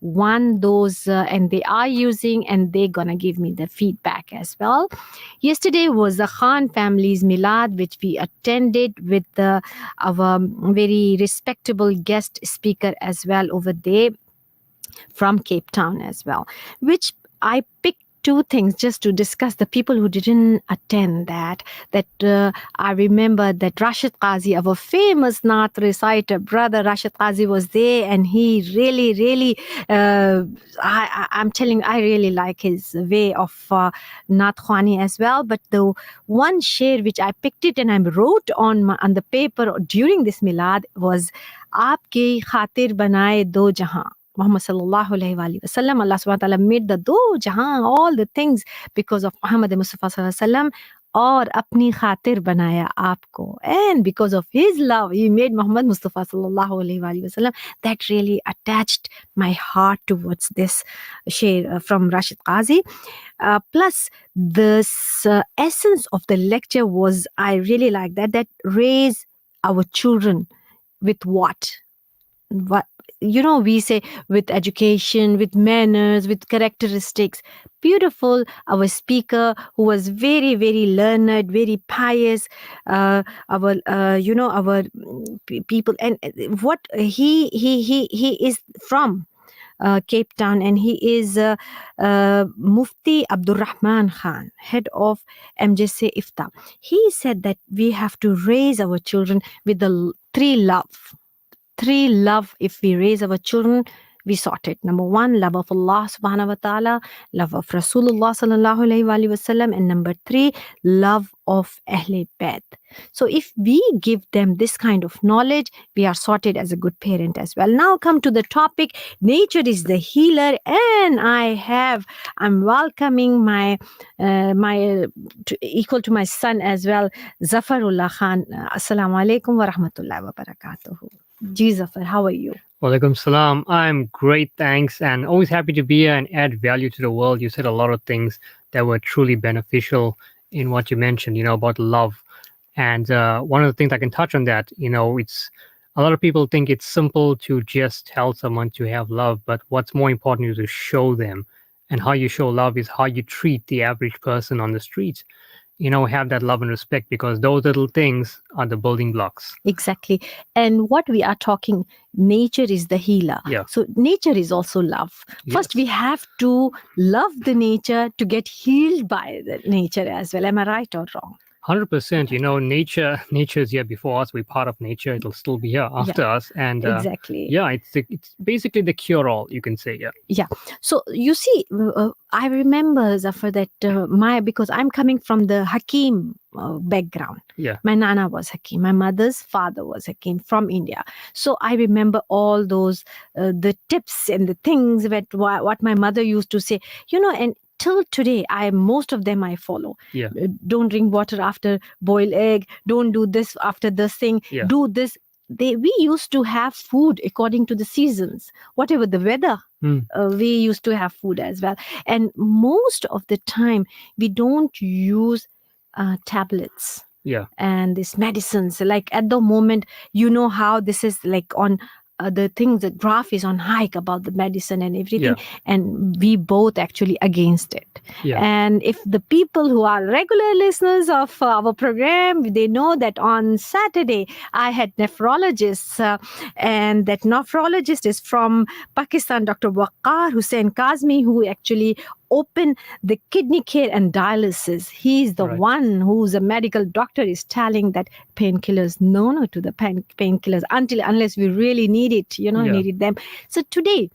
won those and they are using, and they're gonna give me the feedback as well. Yesterday was the Khan family's Milad, which we attended with our very respectable guest speaker as well over there from Cape Town as well, which I picked two things just to discuss the people who didn't attend that I remember that Rashid Qazi, our famous Naat reciter brother Rashid Qazi, was there, and he really I'm telling you, I really like his way of Naat Khwani as well. But the one share which I picked it and I wrote on the paper during this Milad was Aapke khatir banaye do jahan. Muhammad sallallahu alaihi wasallam. Allah subhanahu wa ta'ala made the do jahan, all the things, because of Muhammad Mustafa sallallahu alaihi wasallam. और अपनी खातिर बनाया आपको, and because of his love he made Muhammad Mustafa sallallahu alaihi wasallam. That really attached my heart towards this share from Rashid Qazi. Plus this essence of the lecture was, I really like that raise our children with what we say, with education, with manners, with characteristics. Beautiful. Our speaker, who was very learned, very pious, our people, and what he is from Cape Town, and he is Mufti Abdul Rahman Khan, head of MJC Ifta. He said that we have to raise our children with the three love. If we raise our children, we sort it. Number one, love of Allah subhanahu wa ta'ala, love of Rasulullah sallallahu alayhi wa sallam, and number three, love of Ahle Bayt. So if we give them this kind of knowledge, we are sorted as a good parent as well. Now come to the topic, nature is the healer, and I'm welcoming my equal to my son as well, Zafarullah Khan. Assalamu alaikum wa rahmatullahi wa barakatuhu. Ji Zafar, how are you? Walaikum salam. I'm great, thanks, and always happy to be here and add value to the world. You said a lot of things that were truly beneficial in what you mentioned, about love. And one of the things I can touch on that, it's a lot of people think it's simple to just tell someone to have love, but what's more important is to show them. And how you show love is how you treat the average person on the street. Have that love and respect, because those little things are the building blocks. Exactly. And what we are talking, nature is the healer. Yeah. So nature is also love. First, Yes. we have to love the nature to get healed by the nature as well. Am I right or wrong? 100%. Nature is here before us. We're part of nature. It'll still be here after us. And exactly. It's basically the cure-all, you can say. Yeah. So you see, I remember, Zafar, that because I'm coming from the Hakim background. Yeah. My Nana was Hakim. My mother's father was Hakim from India. So I remember all those, the tips and the things that what my mother used to say, and till today, most of them I follow. Yeah. Don't drink water after boiled egg. Don't do this after this thing. Yeah. Do this. We used to have food according to the seasons, whatever the weather. We used to have food as well. And most of the time, we don't use tablets. Yeah. And these medicines. Like at the moment, how this is like on the thing, the graph is on hike about the medicine and everything. Yeah. And we both actually against it. Yeah. And if the people who are regular listeners of our program, they know that on Saturday I had nephrologists, and that nephrologist is from Pakistan, Dr. Waqar Hussain Kazmi, who actually open the kidney care and dialysis. He's the one who's a medical doctor, is telling that painkillers, no to the painkillers unless we really need it, needed them. So today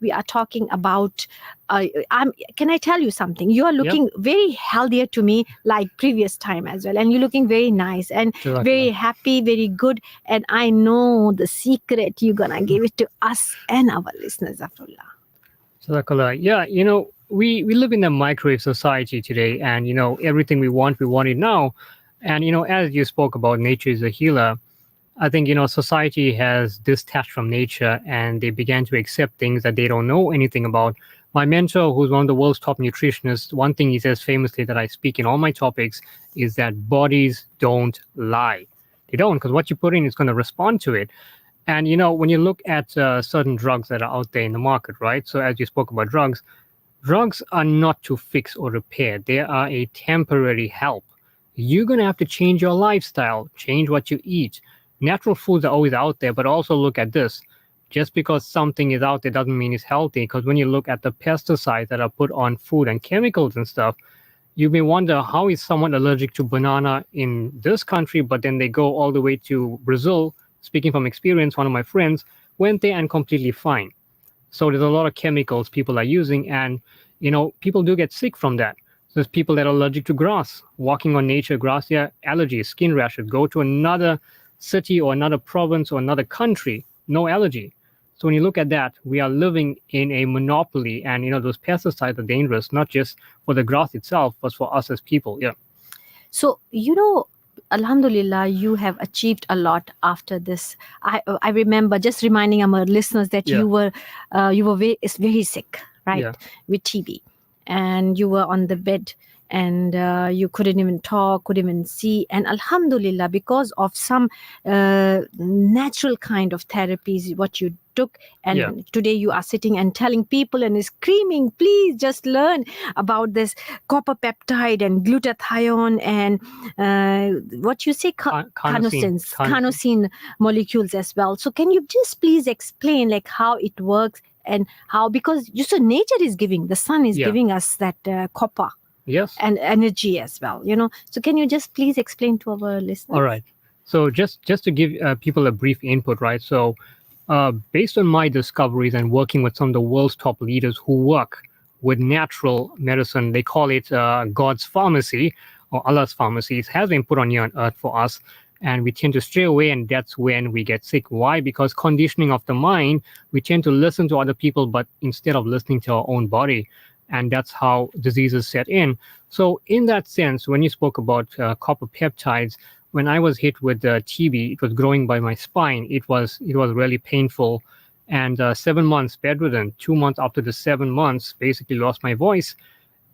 we are talking about, can I tell you something? You are looking very healthier to me like previous time as well. And you're looking very nice and very happy, very good. And I know the secret you're going to give it to us and our listeners, Zafrullah. Jazakallah. Yeah, we live in a microwave society today, and everything we want it now. And as you spoke about, nature is a healer. I think society has detached from nature, and they began to accept things that they don't know anything about. My mentor, who's one of the world's top nutritionists, one thing he says famously that I speak in all my topics is that bodies don't lie. They don't, because what you put in is going to respond to it. And when you look at certain drugs that are out there in the market, right? So as you spoke about drugs, drugs are not to fix or repair. They are a temporary help. You're going to have to change your lifestyle, change what you eat. Natural foods are always out there, but also look at this. Just because something is out there doesn't mean it's healthy. Because when you look at the pesticides that are put on food and chemicals and stuff, you may wonder how is someone allergic to banana in this country, but then they go all the way to Brazil. Speaking from experience, one of my friends went there and completely fine. So there's a lot of chemicals people are using, and people do get sick from that. So there's people that are allergic to grass, walking on nature grass, yeah, allergies, skin rashes. Go to another city or another province or another country, no allergy. So when you look at that, we are living in a monopoly, and those pesticides are dangerous, not just for the grass itself, but for us as people. Yeah, So, Alhamdulillah, you have achieved a lot after this. I remember just reminding our listeners that yeah, you were very sick, right, yeah, with TB, and you were on the bed, and you couldn't even talk, couldn't even see. And Alhamdulillah, because of some natural kind of therapies, what you took, yeah. and today you are sitting and telling people and screaming, please just learn about this copper peptide and glutathione and what you say, Carnosine, carnosine. carnosine molecules as well. So can you just please explain like how it works, and how, because you so nature is giving, the sun is Yeah. giving us that copper Yes. and energy as well, so can you just please explain to our listeners? All right. So just to give people a brief input, right? So based on my discoveries and working with some of the world's top leaders who work with natural medicine, they call it God's pharmacy or Allah's pharmacy. It has been put on here on earth for us, and we tend to stray away, and that's when we get sick. Why? Because conditioning of the mind, we tend to listen to other people, but instead of listening to our own body, and that's how diseases set in. So in that sense, when you spoke about copper peptides, when I was hit with TB, it was growing by my spine. It was really painful, and 7 months bedridden. 2 months after the 7 months, basically lost my voice.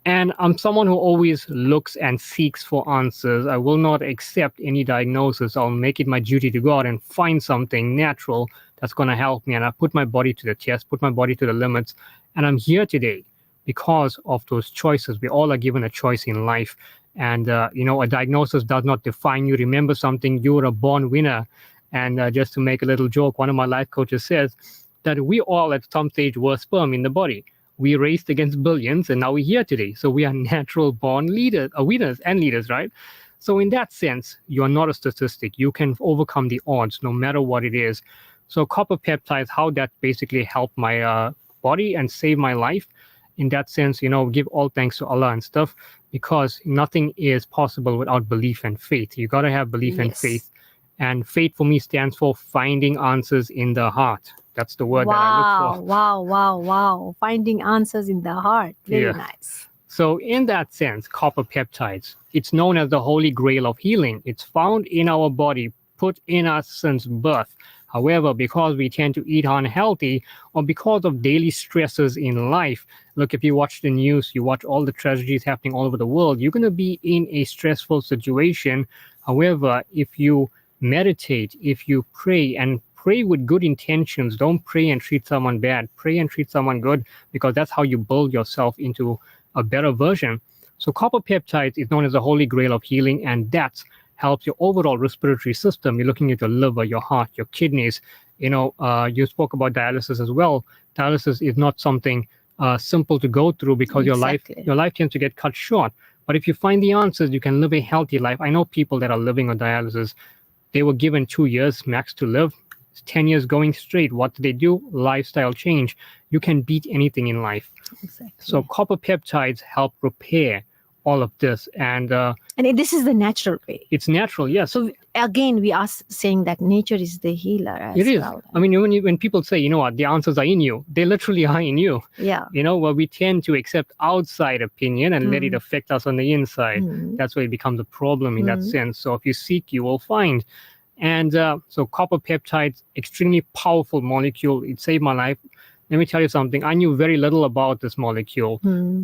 And I'm someone who always looks and seeks for answers. I will not accept any diagnosis. I'll make it my duty to go out and find something natural that's going to help me. And I put my body to the test, put my body to the limits. And I'm here today because of those choices. We all are given a choice in life. And, a diagnosis does not define you. Remember something, you were a born winner. And just to make a little joke, one of my life coaches says that we all at some stage were sperm in the body. We raced against billions, and now we're here today. So we are natural born leaders, winners and leaders, right? So in that sense, you are not a statistic. You can overcome the odds, no matter what it is. So copper peptides, how that basically helped my body and save my life. In that sense, give all thanks to Allah and stuff, because nothing is possible without belief and faith. You got to have belief and Yes. faith. And faith for me stands for finding answers in the heart. That's the word that I look for. Wow. Finding answers in the heart. Very Yeah. nice. So in that sense, copper peptides, it's known as the holy grail of healing. It's found in our body, put in us since birth. However, because we tend to eat unhealthy, or because of daily stresses in life, look, if you watch the news, you watch all the tragedies happening all over the world, you're going to be in a stressful situation. However, if you meditate, if you pray, and pray with good intentions, don't pray and treat someone bad, pray and treat someone good, because that's how you build yourself into a better version. So copper peptides is known as the holy grail of healing, and that helps your overall respiratory system. You're looking at your liver, your heart, your kidneys. You spoke about dialysis as well. Dialysis is not something simple to go through, because Exactly. your life tends to get cut short. But if you find the answers, you can live a healthy life. I know people that are living on dialysis. They were given 2 years max to live. 10 years going straight. What do they do? Lifestyle change. You can beat anything in life. Exactly. So copper peptides help repair all of this, and this is the natural way. it's natural. Yes. So again, we are saying that nature is the healer as It is. well. I mean, when people say, what, the answers are in you, they literally are in you. Yeah. Where we tend to accept outside opinion and let it affect us on the inside. That's where it becomes a problem in that sense. So if you seek, you will find. And so copper peptides, extremely powerful molecule. It saved my life. Let me tell you something. I knew very little about this molecule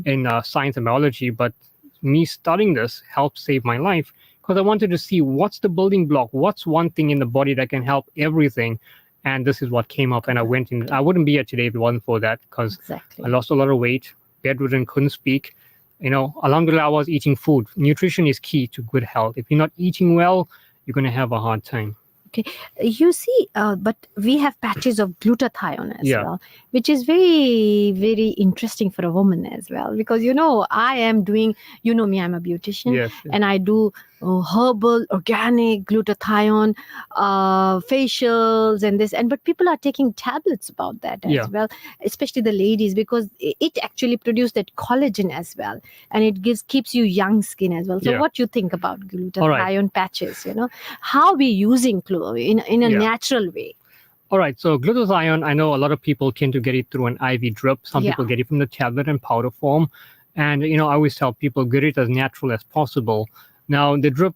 in science and biology, but me studying this helped save my life, because I wanted to see what's the building block, what's one thing in the body that can help everything. and this is what came up. And I Correct. went in. I wouldn't be here today if it wasn't for that, because I Exactly. lost a lot of weight, bedridden, couldn't speak. Alhamdulillah, I was eating food. Nutrition is key to good health. If you're not eating well, you're going to have a hard time. Okay, you see, but we have patches of glutathione as Yeah. well, which is very, very interesting for a woman as well. Because I am doing, me, I'm a beautician, Yes. and I do herbal, organic glutathione facials and this, and but people are taking tablets about that Yeah. as well, especially the ladies, because it actually produces that collagen as well, and it keeps you young skin as well. So, Yeah. what you think about All right. glutathione patches? How we using in a Yeah. natural way. All right. So glutathione, I know a lot of people tend to get it through an IV drip. Some Yeah. people get it from the tablet and powder form. And, I always tell people get it as natural as possible. Now, the drip,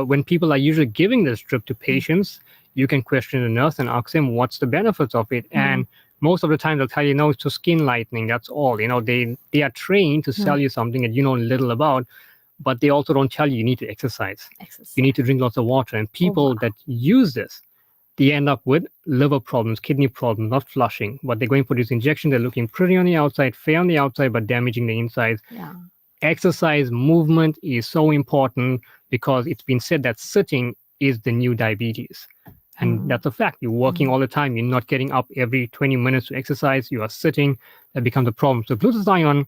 when people are usually giving this drip to patients, you can question the nurse and ask them what's the benefits of it. And most of the time they'll tell you, no, it's just skin lightening. That's all. They are trained to sell you something that you know little about, but they also don't tell you you need to exercise. Exercise. You need to drink lots of water. And people that use this, they end up with liver problems, kidney problems, not flushing. But they're going for this injection. They're looking pretty on the outside, fair on the outside, but damaging the insides. Yeah. Exercise, movement is so important, because it's been said that sitting is the new diabetes. And that's a fact. You're working all the time. You're not getting up every 20 minutes to exercise. You are sitting. That becomes a problem. So glutathione,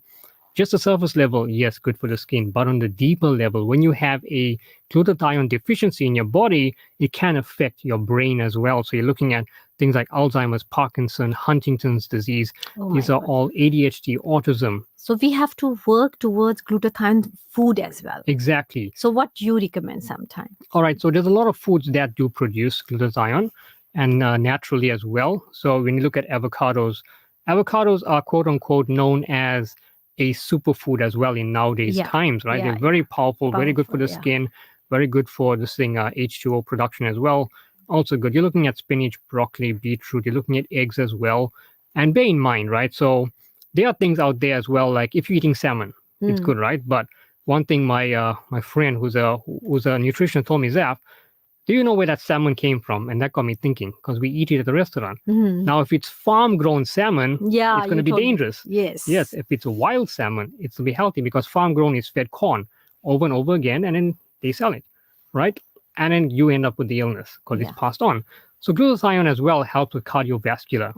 just the surface level, yes, good for the skin. But on the deeper level, when you have a glutathione deficiency in your body, it can affect your brain as well. So you're looking at things like Alzheimer's, Parkinson, Huntington's disease. These are all ADHD, autism. So we have to work towards glutathione food as well. Exactly. So what do you recommend sometimes? All right. So there's a lot of foods that do produce glutathione, and naturally as well. So when you look at avocados are quote unquote known as a superfood as well in nowadays times, right? They're very powerful, very good for the skin, very good for this thing, H2O production as well. Also good. You're looking at spinach, broccoli, beetroot. You're looking at eggs as well. And bear in mind, right? So there are things out there as well, like if you're eating salmon, it's good, right? But one thing my friend who's a nutritionist told me, Zaf, do you know where that salmon came from? And that got me thinking, because we eat it at the restaurant. Now, if it's farm-grown salmon, it's going to be dangerous. Yes. Yes, if it's a wild salmon, it's going to be healthy, because farm-grown is fed corn over and over again, and then they sell it, right? And then you end up with the illness because it's passed on. So glutathione as well helps with cardiovascular.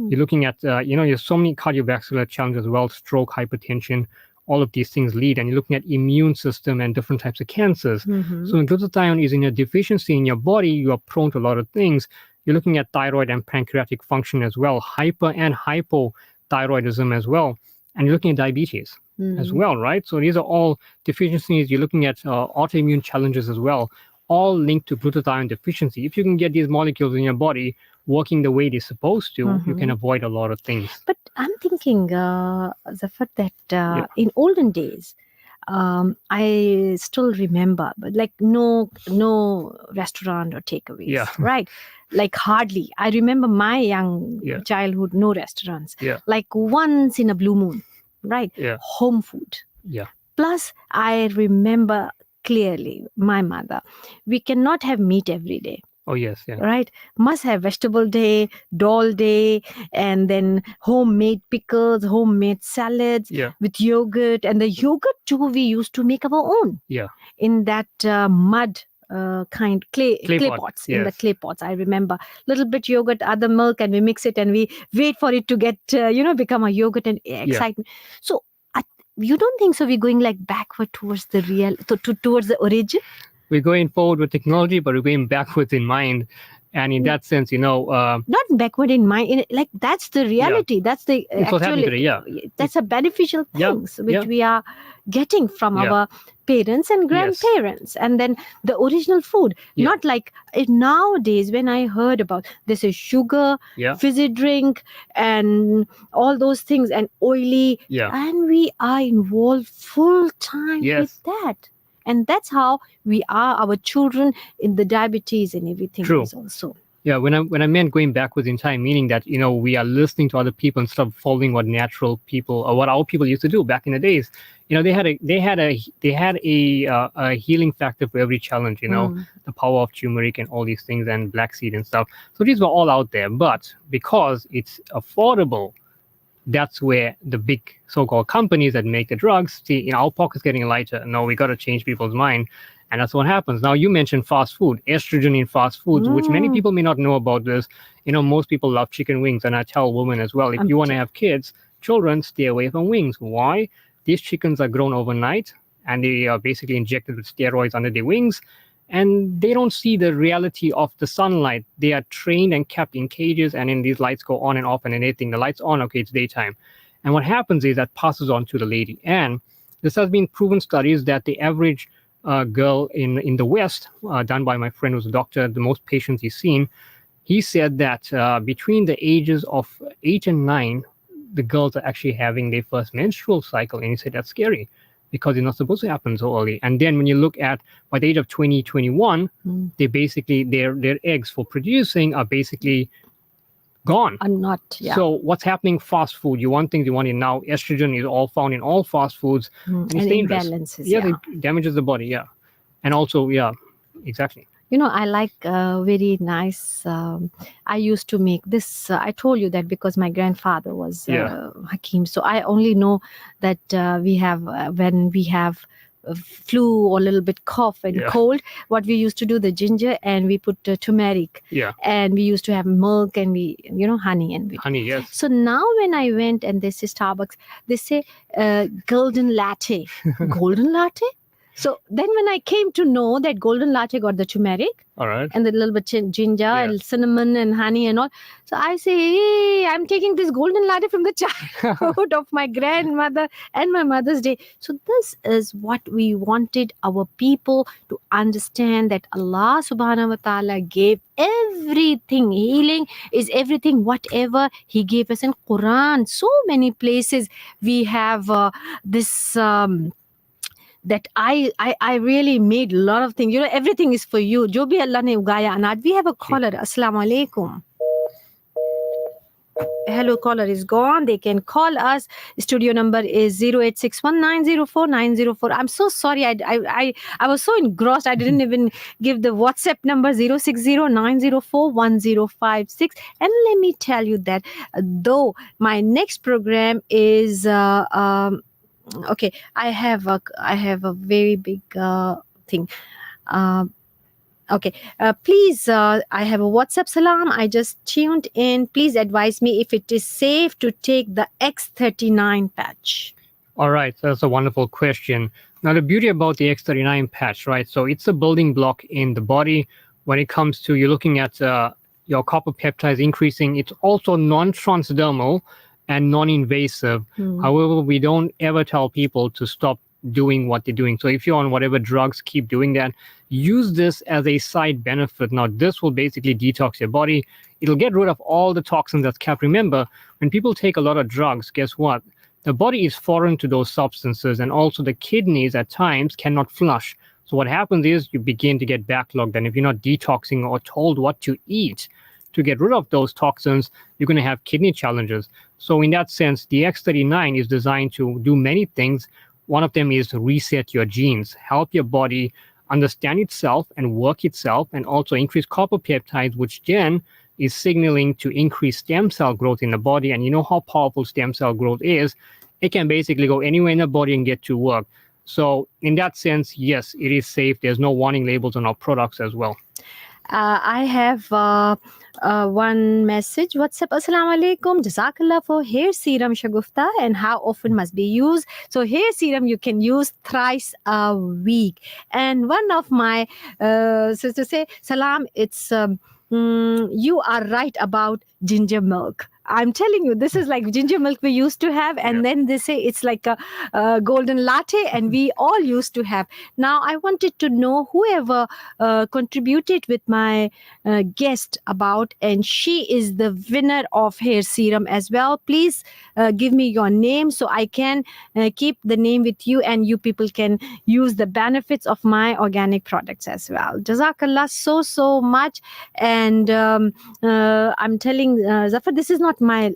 You're looking at, there's so many cardiovascular challenges as well, stroke, hypertension, all of these things lead, and you're looking at immune system and different types of cancers. So when glutathione is in a deficiency in your body, you are prone to a lot of things. You're looking at thyroid and pancreatic function as well, hyper and hypothyroidism as well, and you're looking at diabetes as well, right? So these are all deficiencies. You're looking at autoimmune challenges as well, all linked to glutathione deficiency. If you can get these molecules in your body working the way they're supposed to, you can avoid a lot of things. But I'm thinking, Zafar, that in olden days, I still remember, but like no restaurant or takeaways, right? Like hardly. I remember my young childhood, no restaurants. Like once in a blue moon, right? Home food. Plus, I remember clearly my mother. We cannot have meat every day. Oh, yes. Right? Must have vegetable day, dal day, and then homemade pickles, homemade salads with yogurt. And the yogurt too, we used to make our own. In that mud kind clay pots. In the clay pots, I remember. Little bit yogurt, other milk, and we mix it and we wait for it to get, become a yogurt and excitement. So you don't think so? We're going like backward towards the towards the origin? We're going forward with technology, but we're going backwards in mind. And in that sense, not backward in mind, like that's the reality. That's the actually, that's a beneficial things which we are getting from our parents and grandparents, and then the original food. Not like nowadays when I heard about this is sugar, fizzy drink, and all those things, and oily, and we are involved full time with that. And that's how we are, our children, in the diabetes and everything is also. Yeah, when I meant going backwards in time, meaning that we are listening to other people instead of following what natural people or what our people used to do back in the days. They had a healing factor for every challenge. Mm. The power of turmeric and all these things and black seed and stuff. So these were all out there, but because it's affordable, that's where the big so-called companies that make the drugs see, our pockets getting lighter. No, we got to change people's mind, and that's what happens. Now, you mentioned fast food, estrogen in fast foods, which many Mm. people may not know about this. Most people love chicken wings, and I tell women as well, if Um, you want to have kids, children, stay away from wings. Why? These chickens are grown overnight, and they are basically injected with steroids under their wings, and they don't see the reality of the sunlight. They are trained and kept in cages, and then these lights go on and off, and anything the lights on, okay, it's daytime. And what happens is that passes on to the lady. And this has been proven studies that the average girl in the West, done by my friend who's a doctor, the most patients he's seen, he said that between the ages of 8 and 9, the girls are actually having their first menstrual cycle. And he said that's scary because it's not supposed to happen so early. And then when you look at by the age of 20, 21, they basically their eggs for producing are basically gone. are not, yeah. So what's happening? Fast food. You want things, you want it now. Estrogen is all found in all fast foods, and it's And dangerous. imbalances, Yeah, yeah. it damages the body. Yeah, and also, yeah, exactly. I like very nice. I used to make this. I told you that because my grandfather was Yeah. Hakim. So I only know that we have, when we have flu or a little bit cough and Yeah. cold, what we used to do, the ginger, and we put turmeric. Yeah. And we used to have milk and honey and we. Honey, yes. So now when I went and they say Starbucks, they say golden latte. Golden latte? So then when I came to know that golden latte got the turmeric All right. and the little bit ginger and cinnamon and honey and all. So I say, hey, I'm taking this golden latte from the childhood of my grandmother and my mother's day. So this is what we wanted our people to understand, that Allah subhanahu wa ta'ala gave everything. Healing is everything, whatever He gave us in Quran. So many places we have this... that I really made a lot of things. Everything is for you. Jo bhi Allah ne ugaya anaj. We have a caller. Assalamu alaikum. Hello, caller is gone. They can call us. Studio number is 0861904904. I'm so sorry. I was so engrossed. I didn't even give the WhatsApp number 0609041056. And let me tell you that though my next program is okay, I have a very big thing. Okay, please, I have a WhatsApp salam. I just tuned in. Please advise me if it is safe to take the X39 patch. All right, so that's a wonderful question. Now, the beauty about the X39 patch, right? So it's a building block in the body. When it comes to you're looking at your copper peptides increasing, it's also non-transdermal and non-invasive. However, we don't ever tell people to stop doing what they're doing. So if you're on whatever drugs, keep doing that. Use this as a side benefit. Now, this will basically detox your body. It'll get rid of all the toxins that's kept. Remember, when people take a lot of drugs, guess what? The body is foreign to those substances, and also the kidneys at times cannot flush. So what happens is you begin to get backlogged, and if you're not detoxing or told what to eat to get rid of those toxins, you're going to have kidney challenges. So in that sense, the X39 is designed to do many things. One of them is to reset your genes, help your body understand itself and work itself, and also increase copper peptides, which then is signaling to increase stem cell growth in the body. And you know how powerful stem cell growth is. It can basically go anywhere in the body and get to work. So in that sense, yes, it is safe. There's no warning labels on our products as well. I have one message. WhatsApp. Assalamu alaikum. Jazakallah for hair serum Shagufta, and how often must be used. So hair serum you can use thrice a week. And one of my sisters say, Salam, it's you are right about ginger milk. I'm telling you, this is like ginger milk we used to have, and then they say it's like a golden latte, and we all used to have. Now, I wanted to know whoever contributed with my guest about, and she is the winner of hair serum as well. Please give me your name so I can keep the name with you, and you people can use the benefits of my organic products as well. Jazakallah so much. And I'm telling Zafar, this is not my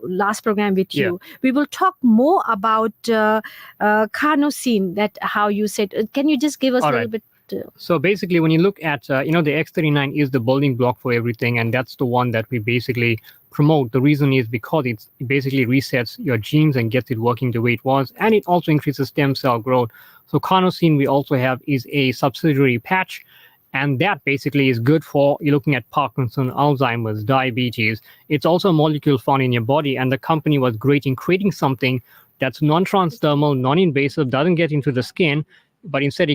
last program with you. We will talk more about carnosine, that how you said. Can you just give us a little bit? So basically, when you look at, the X39 is the building block for everything, and that's the one that we basically promote. The reason is because it basically resets your genes and gets it working the way it was, and it also increases stem cell growth. So carnosine we also have is a subsidiary patch, and that basically is good for, you're looking at Parkinson, Alzheimer's, diabetes. It's also a molecule found in your body, and the company was great in creating something that's non-transdermal, non-invasive, doesn't get into the skin, but instead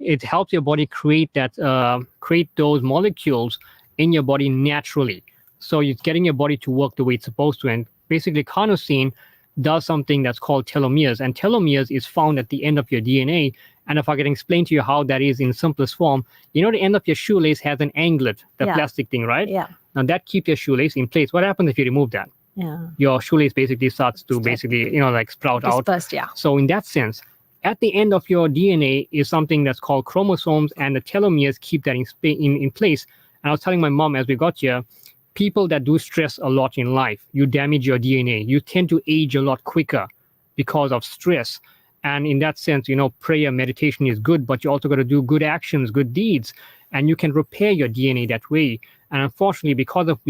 it helps your body create those molecules in your body naturally. So it's getting your body to work the way it's supposed to. And basically, carnosine does something that's called telomeres. And telomeres is found at the end of your DNA. And if I can explain to you how that is in simplest form, the end of your shoelace has an anglet, the plastic thing, right? Yeah. Now that keeps your shoelace in place. What happens if you remove that? Yeah. Your shoelace basically starts to sprout out. Dispersed, yeah. So in that sense, at the end of your DNA is something that's called chromosomes, and the telomeres keep that in place. And I was telling my mom as we got here, people that do stress a lot in life, you damage your DNA. You tend to age a lot quicker because of stress. And in that sense, prayer, meditation is good, but you also got to do good actions, good deeds, and you can repair your DNA that way. And unfortunately, because of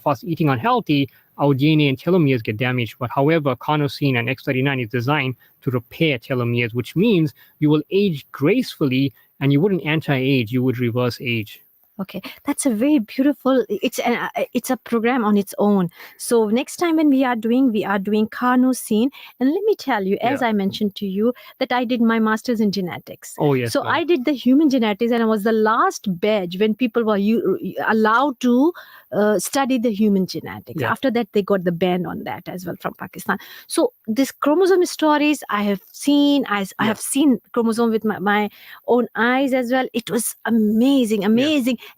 us eating unhealthy, our DNA and telomeres get damaged. But however, carnosine and X39 is designed to repair telomeres, which means you will age gracefully, and you wouldn't anti-age, you would reverse age. Okay, that's a very beautiful. It's a program on its own. So next time when we are doing carnosine, and let me tell you, as I mentioned to you, that I did my master's in genetics. Oh yes. So I did the human genetics, and I was the last batch when people were allowed to study the human genetics. Yeah. After that, they got the ban on that as well from Pakistan. So this chromosome stories I have seen. I have seen chromosome with my own eyes as well. It was amazing.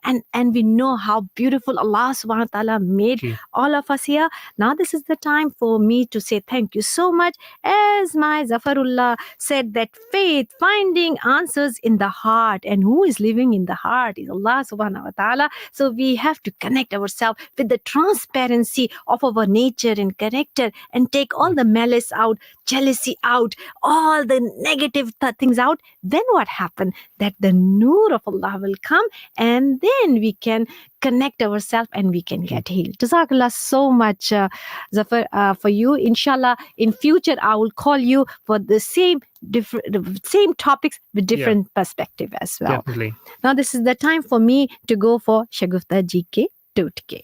And we know how beautiful Allah subhanahu wa ta'ala made all of us here. Now this is the time for me to say thank you so much. As my Zafarullah said, that faith, finding answers in the heart, and who is living in the heart is Allah subhanahu wa ta'ala. So we have to connect ourselves with the transparency of our nature and character, and take all the malice out, jealousy out, all the negative things out. Then what happened? That the Noor of Allah will come, and then we can connect ourselves and we can get healed. Jazakallah so much, Zafar, for you. Inshallah, in future, I will call you for the same topics with different perspective as well. Definitely. Now, this is the time for me to go for Shagufta GK Totke.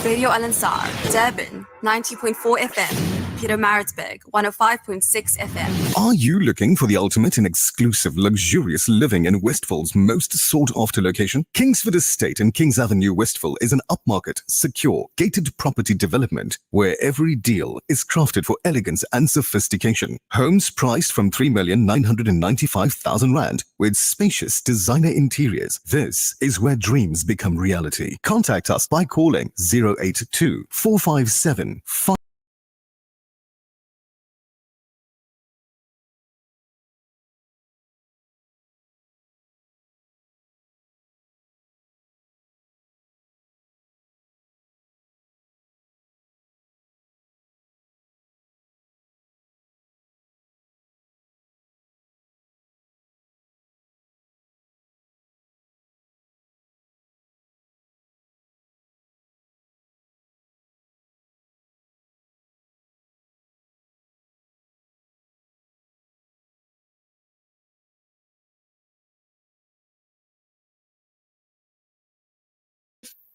Radio Al Ansar, Durban 90.4 FM. Peter Maritzburg 105.6 FM. Are you looking for the ultimate in exclusive, luxurious living in Westville's most sought-after location? Kingsford Estate in Kings Avenue, Westville is an upmarket, secure, gated property development where every deal is crafted for elegance and sophistication. Homes priced from 3,995,000 Rand with spacious designer interiors. This is where dreams become reality. Contact us by calling 082 457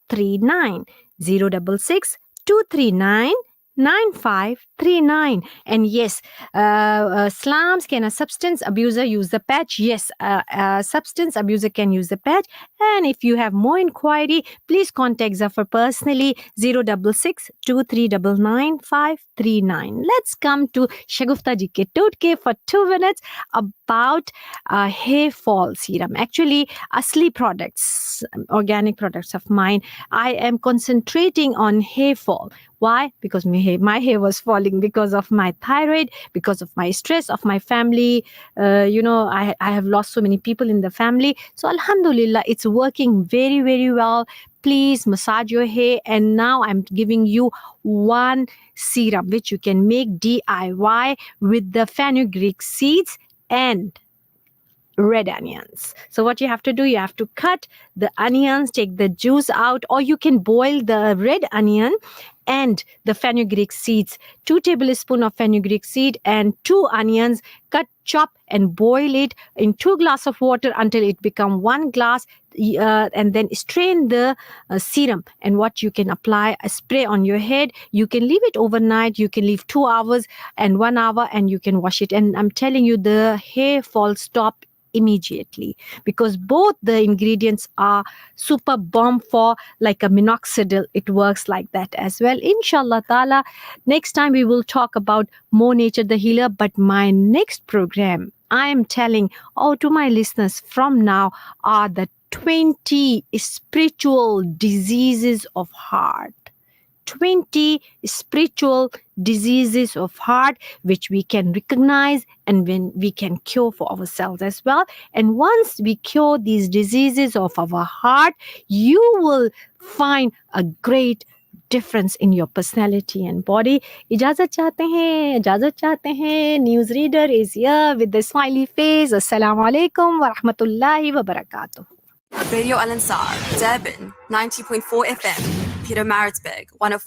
39 066 239 9539. And yes, slums, can a substance abuser use the patch? Yes, a substance abuser can use the patch. And if you have more inquiry, please contact Zafar personally, 066 2399 Let's come to Shagufta ji ke totke for 2 minutes about hair fall serum. Actually, asli products, organic products of mine, I am concentrating on hair fall. Why? Because my hair was falling because of my thyroid, because of my stress, of my family. I have lost so many people in the family. So Alhamdulillah, it's working very, very well. Please massage your hair. And now I'm giving you one serum which you can make DIY with the fenugreek seeds and red onions. So what you have to do, you have to cut the onions, take the juice out, or you can boil the red onion and the fenugreek seeds, 2 tablespoons of fenugreek seed and 2 onions, cut, chop and boil it in 2 glasses of water until it become 1 glass, and then strain the serum. And what you can apply, a spray on your head. You can leave it overnight, you can leave 2 hours and 1 hour, and you can wash it. And I'm telling you, the hair fall stop immediately, because both the ingredients are super bomb for like a minoxidil. It works like that as well. Inshallah ta'ala, next time we will talk about more nature the healer. But my next program, I am telling to my listeners from now, are the 20 spiritual diseases of heart. 20 spiritual diseases of heart which we can recognize and when we can cure for ourselves as well. And once we cure these diseases of our heart, you will find a great difference in your personality and body. इजाजत चाहते हैं. News reader is here with the smiley face. Assalamu alaikum wa rahmatullahi wa barakatuh. Radio Al Ansar, Durban 90.4 FM, Peter Maritzburg 105.